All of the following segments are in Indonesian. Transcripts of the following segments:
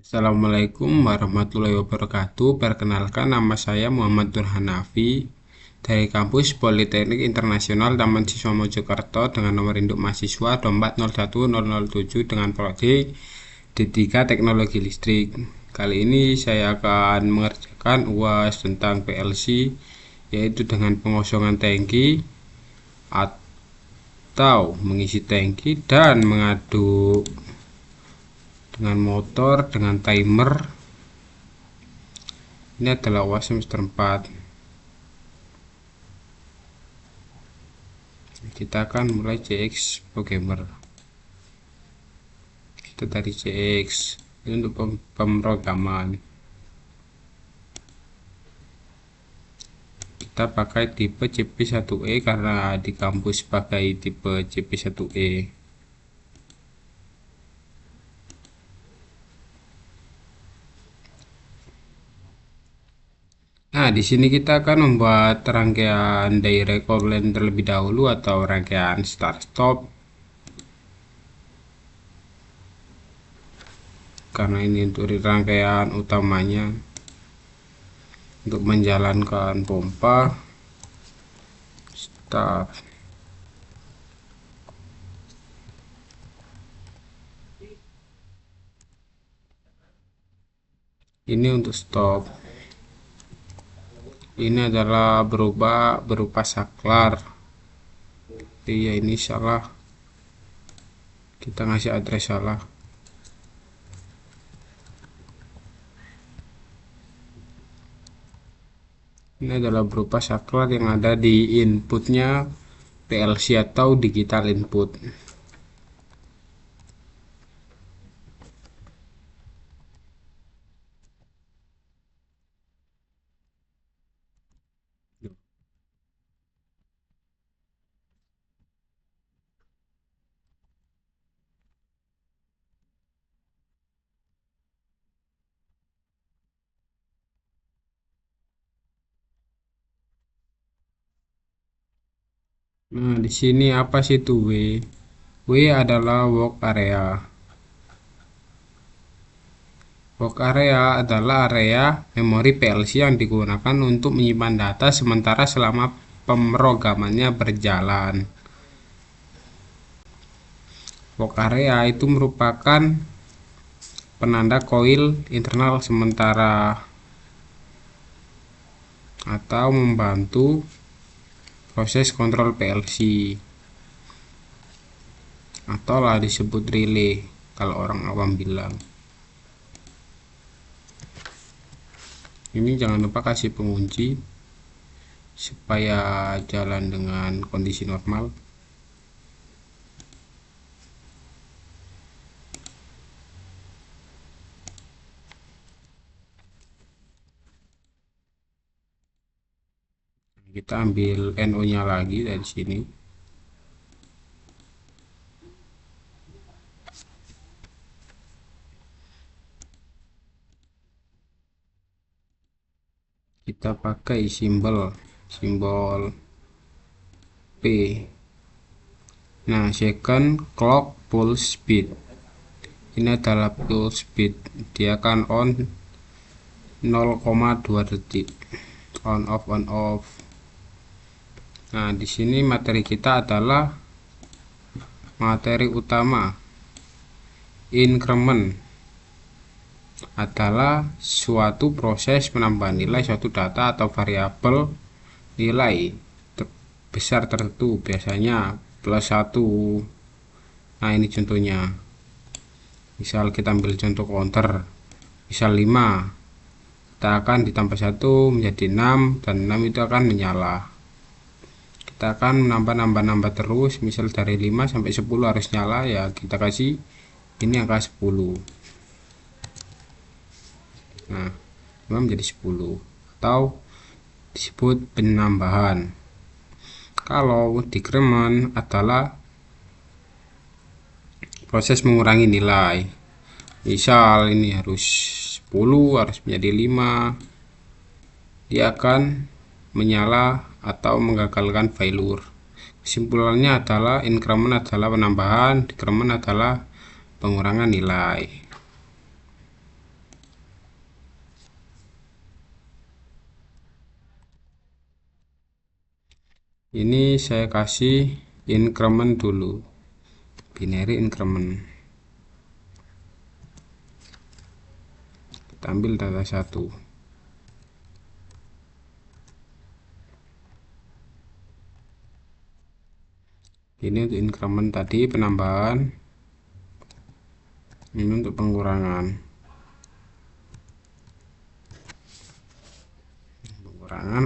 Assalamualaikum warahmatullahi wabarakatuh. Perkenalkan, nama saya Muhammad Nur Hanafi dari kampus Politeknik Internasional Taman Siswa Mojokerto dengan nomor induk mahasiswa 2401007 dengan prodi D3 Teknologi Listrik. Kali ini saya akan mengerjakan UAS tentang PLC, yaitu dengan pengosongan tangki atau mengisi tangki dan mengaduk dengan motor, dengan timer. Ini adalah UAS semester 4. Kita akan mulai CX Programmer. Kita dari CX ini untuk pemrograman. Kita pakai tipe CP1E karena di kampus pakai tipe CP1E. Nah, di sini kita akan membuat rangkaian direct outline terlebih dahulu atau rangkaian start stop. Karena ini untuk rangkaian utamanya untuk menjalankan pompa start. Ini untuk stop. Ini adalah berupa saklar. Iya, ini salah, kita ngasih address salah. Ini adalah berupa saklar yang ada di inputnya PLC atau digital input. Nah, di sini apa sih itu W? W adalah work area. Work area adalah area memori PLC yang digunakan untuk menyimpan data sementara selama pemrogramannya berjalan. Work area itu merupakan penanda koil internal sementara atau membantu proses kontrol PLC, atau lah disebut relay kalau orang awam bilang. Ini jangan lupa kasih pengunci supaya jalan dengan kondisi normal. Kita ambil NO nya lagi dari sini. Kita pakai simbol P. Nah, second clock pulse speed. Ini adalah pulse speed. Dia akan on 0,2 detik. On off. Nah, di sini materi kita adalah materi utama. Increment adalah suatu proses penambahan nilai suatu data atau variabel nilai besar tertentu, biasanya +1. Nah, ini contohnya. Misal kita ambil contoh counter, misal 5, kita akan ditambah 1 menjadi 6, dan 6 itu akan menyala. Kita akan menambah terus, misal dari 5 sampai 10 harus nyala, ya kita kasih ini angka 10. Nah, 5 menjadi 10 atau disebut penambahan. Kalau decrement adalah proses mengurangi nilai. Misal ini harus 10 harus menjadi 5, dia akan menyala atau menggagalkan failure. Kesimpulannya adalah increment adalah penambahan, decrement adalah pengurangan nilai. Ini saya kasih increment dulu, binary increment. Kita ambil data 1. Ini untuk increment tadi penambahan, ini untuk pengurangan.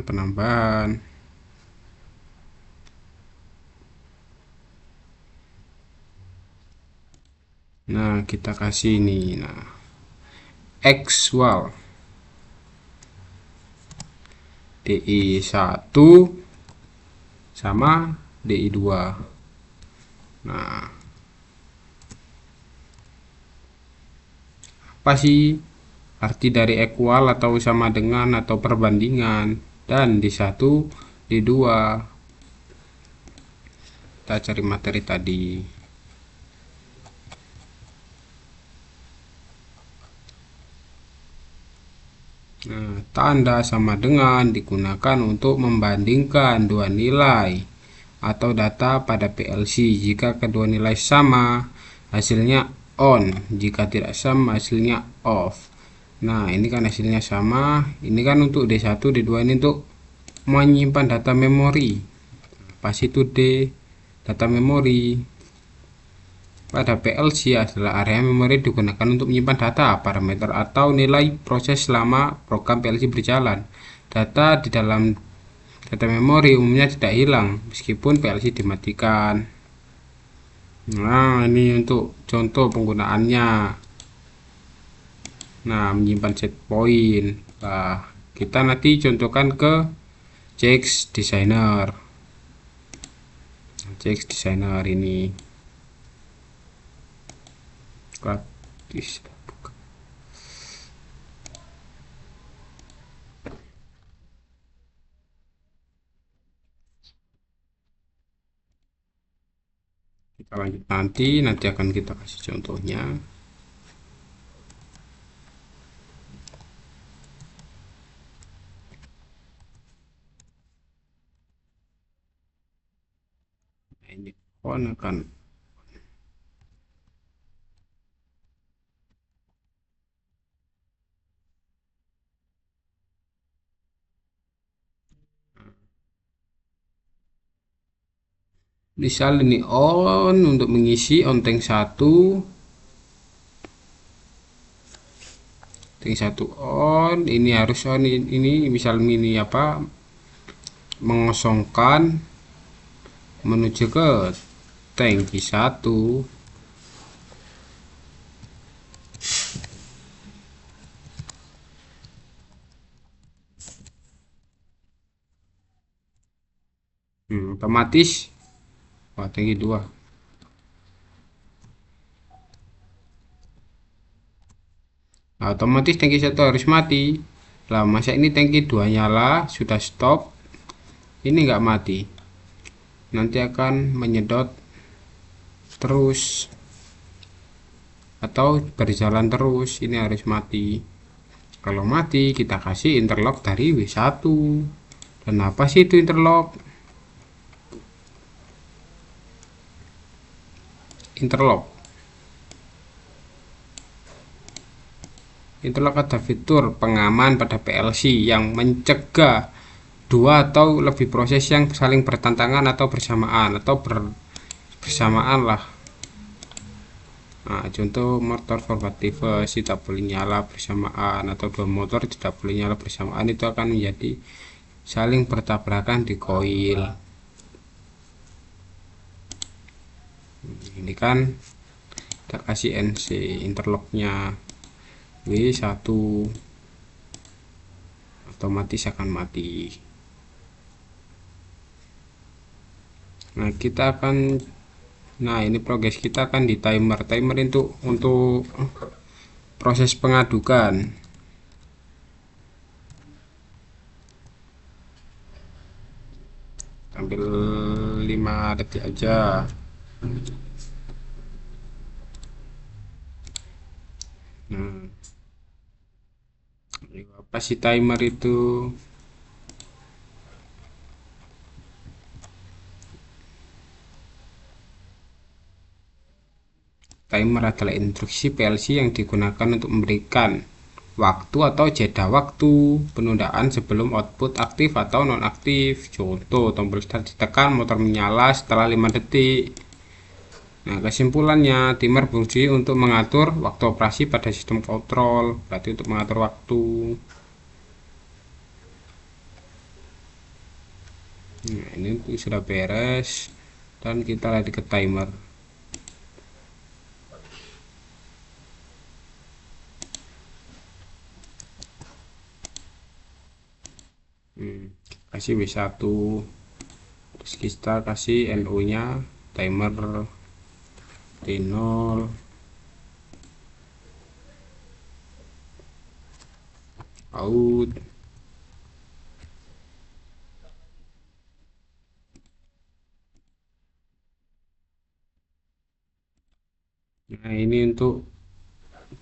Penambahan. Nah, kita kasih ini. Nah, actual DI1 sama DI2. Nah, apa sih arti dari equal atau sama dengan atau perbandingan? Dan di 1, di 2 kita cari materi tadi. Nah, tanda sama dengan digunakan untuk membandingkan dua nilai atau data pada PLC. Jika kedua nilai sama, hasilnya on. Jika tidak sama, hasilnya off. Nah, ini kan hasilnya sama. Ini kan untuk D1, D2 ini untuk menyimpan data memori. Pas itu D, data memori. Pada PLC adalah area memori digunakan untuk menyimpan data, parameter atau nilai proses selama program PLC berjalan. Data di dalam data memori umumnya tidak hilang meskipun PLC dimatikan. Nah, ini untuk contoh penggunaannya. Nah, menyimpan set point. Nah, kita nanti contohkan ke CX Designer. CX Designer ini gratis. Kita lanjut nanti akan kita kasih contohnya. Nah, ini on akan misal ini on untuk mengisi on tank 1, tank 1 on, ini harus on, ini misal ini apa, mengosongkan menuju ke tangki 1. Otomatis tangki 2. Nah, otomatis tangki 1 harus mati. Lah, masa ini tangki 2 nyala, sudah stop, ini nggak mati, nanti akan menyedot terus atau berjalan terus. Ini harus mati. Kalau mati, kita kasih interlock dari W1. Dan apa sih itu interlock? Interlock ada fitur pengaman pada PLC yang mencegah dua atau lebih proses yang saling bertentangan atau bersamaan atau bersamaan lah. Nah, contoh motor forward reverse tidak boleh nyala bersamaan, atau dua motor tidak boleh nyala bersamaan, itu akan menjadi saling bertabrakan di koil. Ini kan kita kasih NC interlocknya W1, otomatis akan mati. Nah, kita akan, nah ini progres kita akan di timer itu untuk proses pengadukan. Ambil 5 detik aja. Nah, apa sih timer itu? timer adalah instruksi PLC yang digunakan untuk memberikan waktu atau jeda waktu penundaan sebelum output aktif atau nonaktif. Contoh, tombol start ditekan, motor menyala setelah 5 detik. Nah, kesimpulannya, timer berfungsi untuk mengatur waktu operasi pada sistem kontrol, berarti untuk mengatur waktu. Nah, ini sudah beres dan kita lagi ke timer. Kasih W1, terus kita kasih NO nya timer T0 out. Nah, ini untuk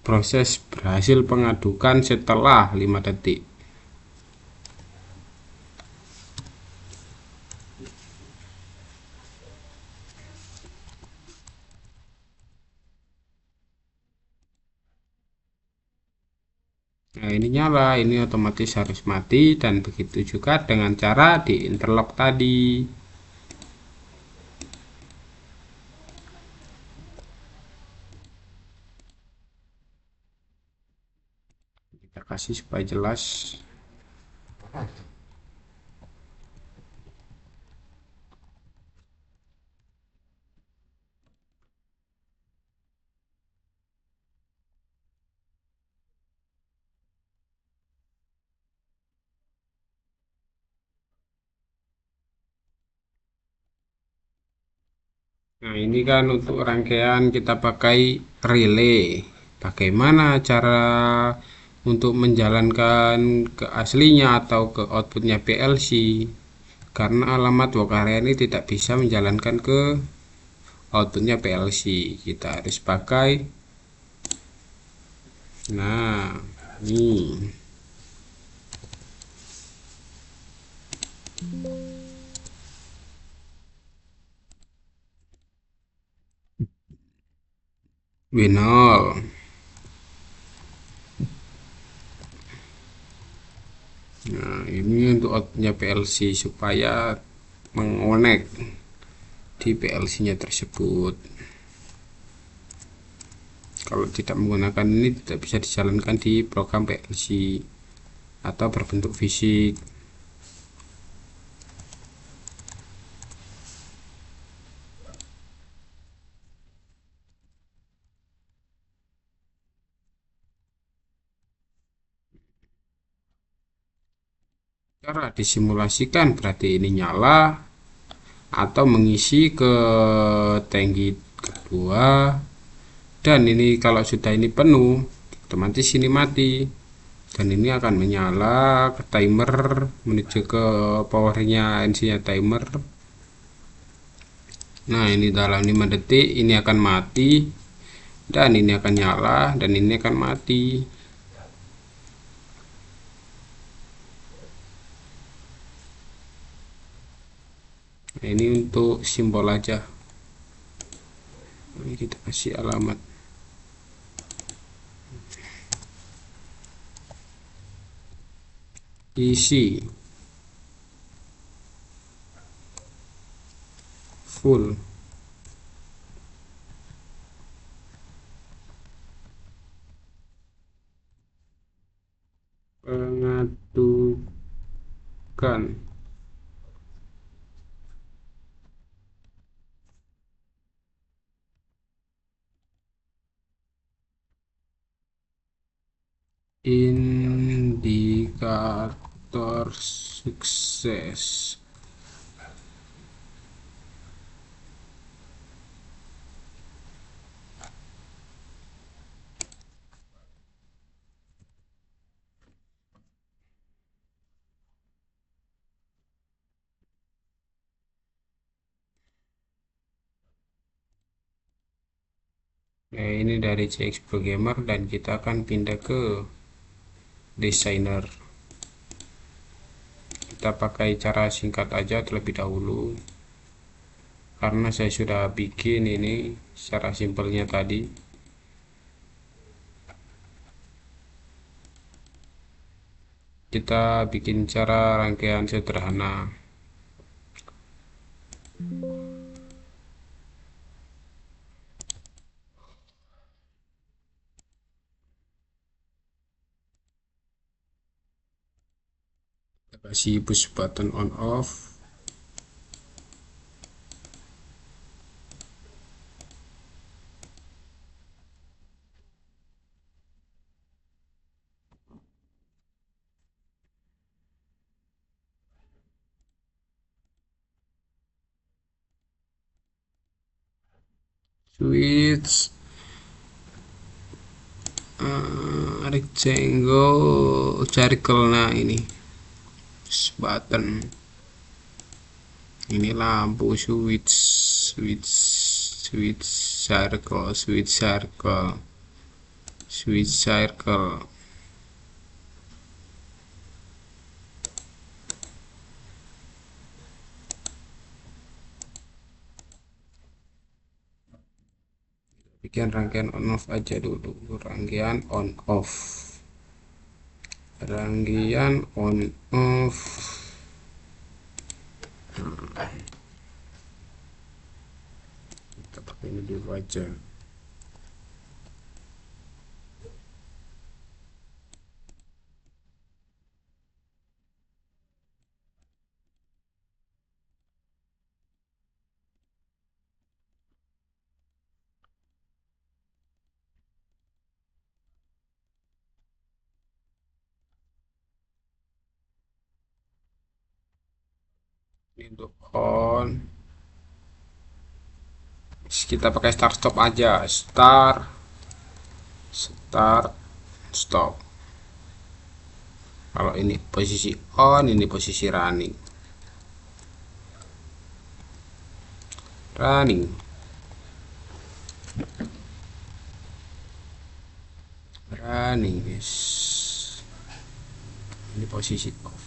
proses berhasil pengadukan setelah 5 detik. Nah, ini nyala, ini otomatis harus mati, dan begitu juga dengan cara di interlock tadi. Kita kasih supaya jelas. Nah, ini kan untuk rangkaian kita pakai relay. Bagaimana cara untuk menjalankan ke aslinya atau ke outputnya PLC? Karena alamat Wokarya ini tidak bisa menjalankan ke outputnya PLC. Kita harus pakai. Nah, ini. W0. Nah, ini untuk outputnya PLC supaya mengonek di PLC-nya tersebut. Kalau tidak menggunakan ini tidak bisa dijalankan di program PLC atau berbentuk fisik. Cara disimulasikan berarti ini nyala atau mengisi ke tangki kedua, dan ini kalau sudah ini penuh otomatis ini mati, dan ini akan menyala ke timer menuju ke powernya NC nya timer. Nah, ini dalam 5 detik ini akan mati, dan ini akan nyala, dan ini akan mati. Nah, ini untuk simbol aja. Ini kita kasih alamat. Isi full. Pengadukan indikator sukses. Nah, ini dari CX Programmer, dan kita akan pindah ke designer. Kita pakai cara singkat aja terlebih dahulu karena saya sudah bikin ini secara simpelnya tadi. Kita bikin cara rangkaian sederhana. Kita kasih push button on off. Switch rectangle circle. Nah, ini push button. Ini lampu switch, switch, switch circle, switch circle, switch circle. Bikin rangkaian on off aja dulu. Rangkaian on off, rangkaian on off. Kita pakai ini dulu aja. Ini untuk on. Kita pakai start stop aja. Start, start, stop. Kalau ini posisi on, ini posisi running. Running, running, guys. Ini posisi off.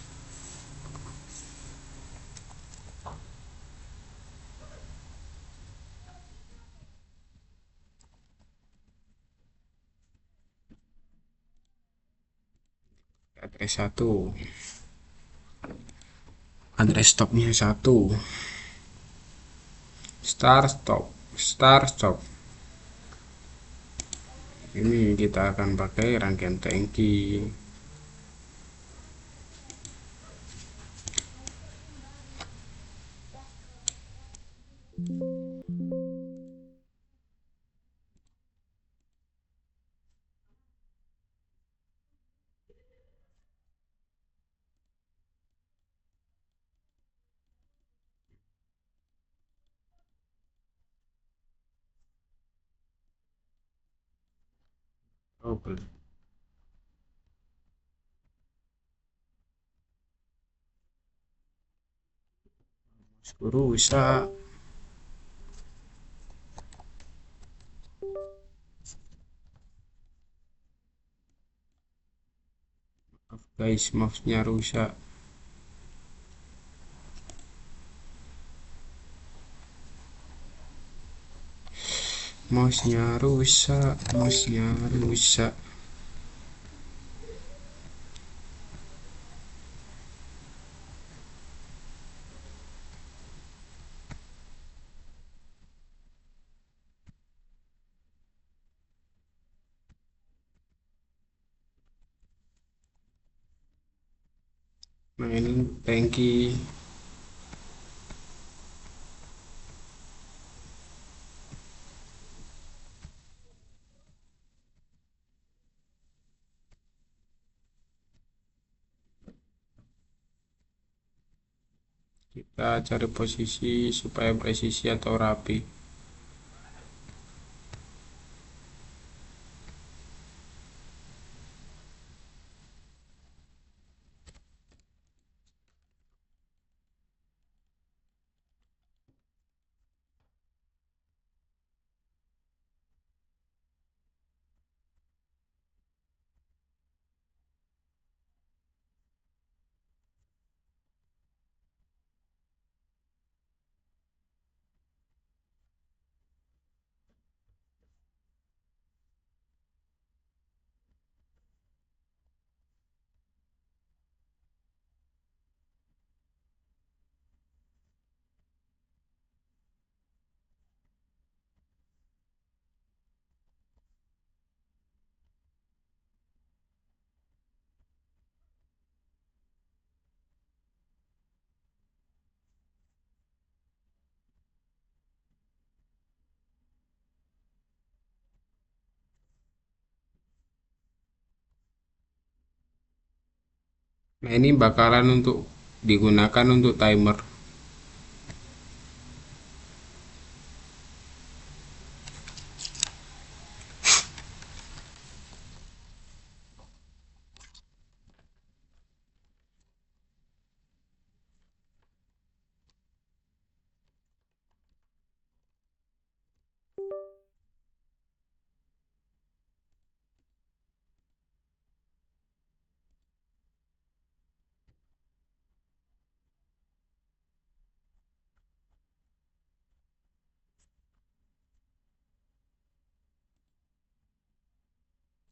Address 1, address stopnya 1. Start stop, start stop. Ini kita akan pakai rangkaian tangki. Oke, rusak. Maaf guys, mouse-nya rusak. Mouse-nya rusak, mouse-nya rusak. Nah, ini tangki. Kita cari posisi supaya presisi atau rapi. Nah, ini bakalan untuk digunakan untuk timer.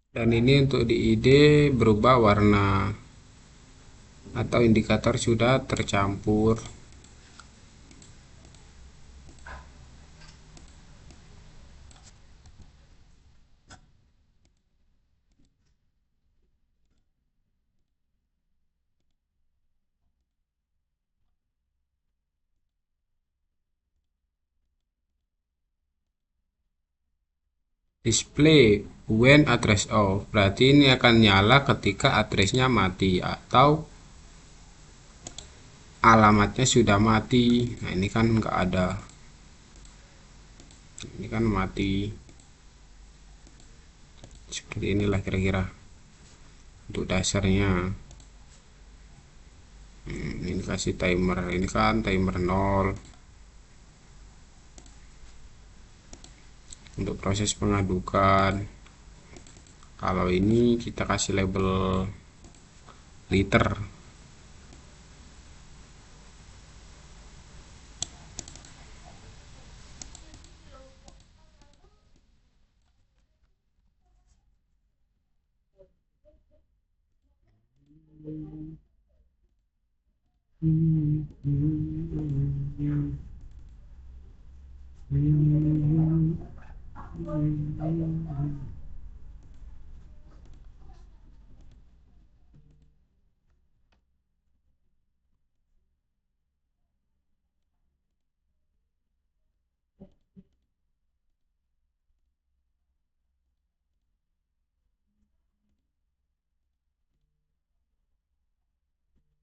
Dan ini untuk di ID berubah warna atau indikator sudah tercampur. Display when address off, berarti ini akan nyala ketika addressnya mati atau alamatnya sudah mati. Nah, ini kan nggak ada, ini kan mati. Seperti inilah kira-kira untuk dasarnya. Ini kasih timer, ini kan timer 0 untuk proses pengadukan. Kalau ini kita kasih label liter.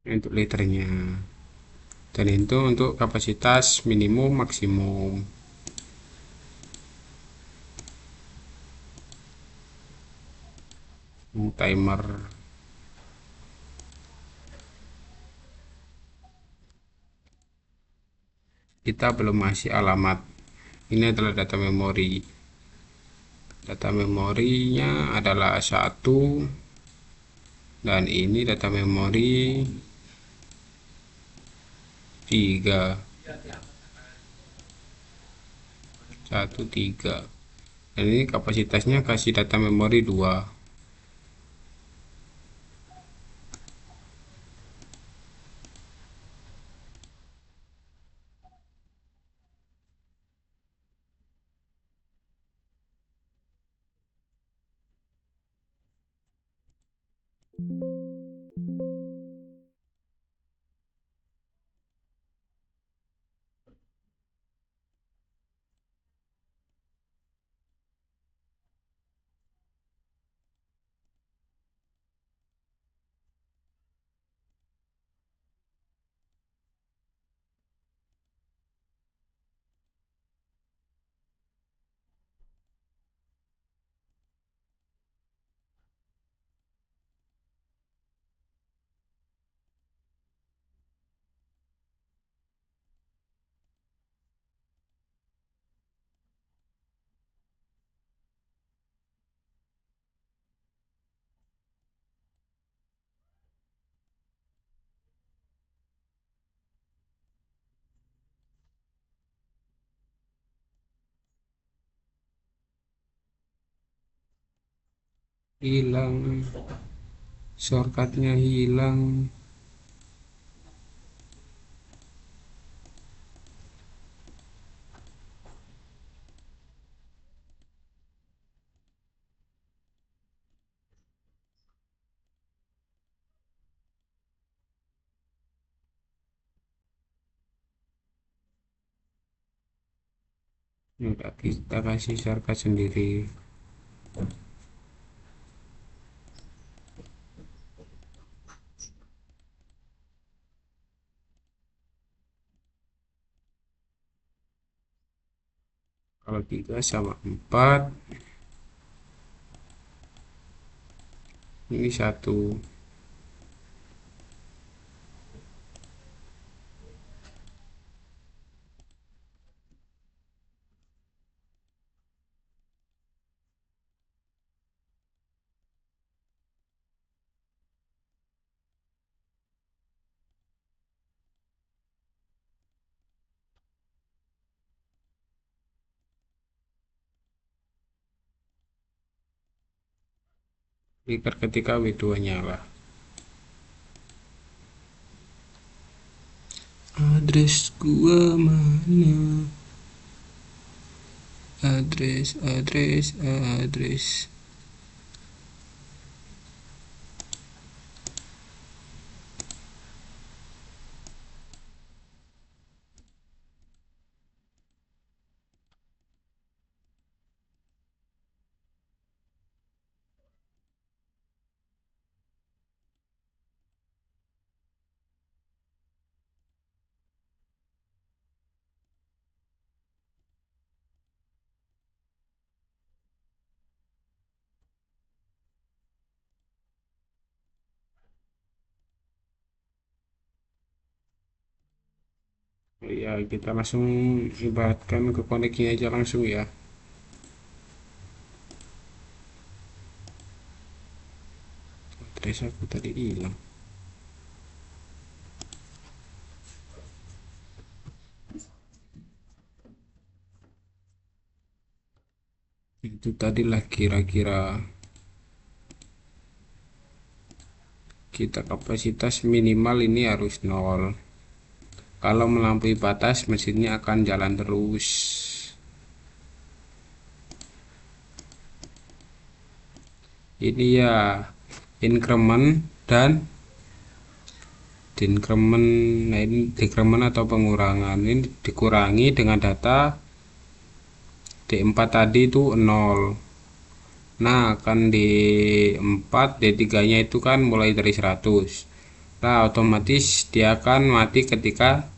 Untuk liternya, dan itu untuk kapasitas minimum maksimum. Timer kita belum masih alamat. Ini adalah data memori. Data memorinya adalah 1, dan ini data memori 3, 1 3, dan ini kapasitasnya kasih data memori 2. Hilang, shortcutnya hilang. Udah kita kasih shortcut sendiri. Kalau 3 sama 4, ini 1. Trigger ketika W2 nyala. Address gua mana? Address. Ya, kita langsung ibaratkan ke koneksinya aja langsung ya. Address aku tadi hilang. Itu tadilah kira-kira kita kapasitas minimal ini harus 0. Kalau melampaui batas, mesinnya akan jalan terus. Ini ya increment dan decrement. Nah, ini decrement atau pengurangan. Ini dikurangi dengan data D4 tadi itu 0. Nah, kan D4, D3 nya itu kan mulai dari 100. Nah, otomatis dia akan mati ketika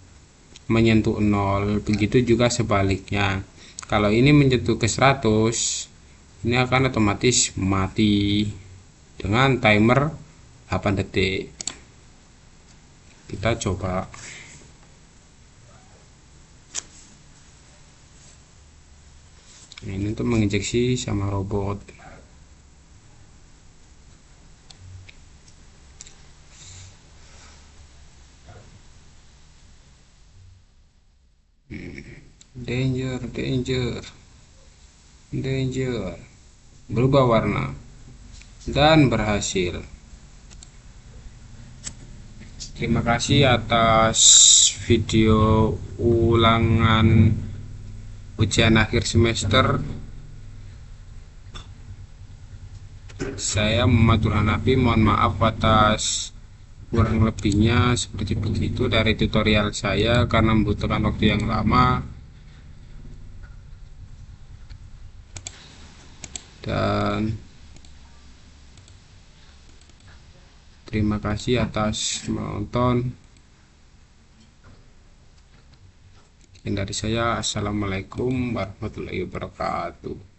menyentuh 0. Begitu juga sebaliknya. Kalau ini menyentuh ke 100, ini akan otomatis mati dengan timer 8 detik. Kita coba. Nah, ini untuk menginjeksi sama robot. Danger. Berubah warna dan berhasil. Terima kasih atas video ulangan ujian akhir semester. Saya Muhammad Hanafi, mohon maaf atas kurang lebihnya seperti begitu dari tutorial saya karena membutuhkan waktu yang lama. Dan terima kasih atas menonton. Sekian dari saya. Assalamualaikum warahmatullahi wabarakatuh.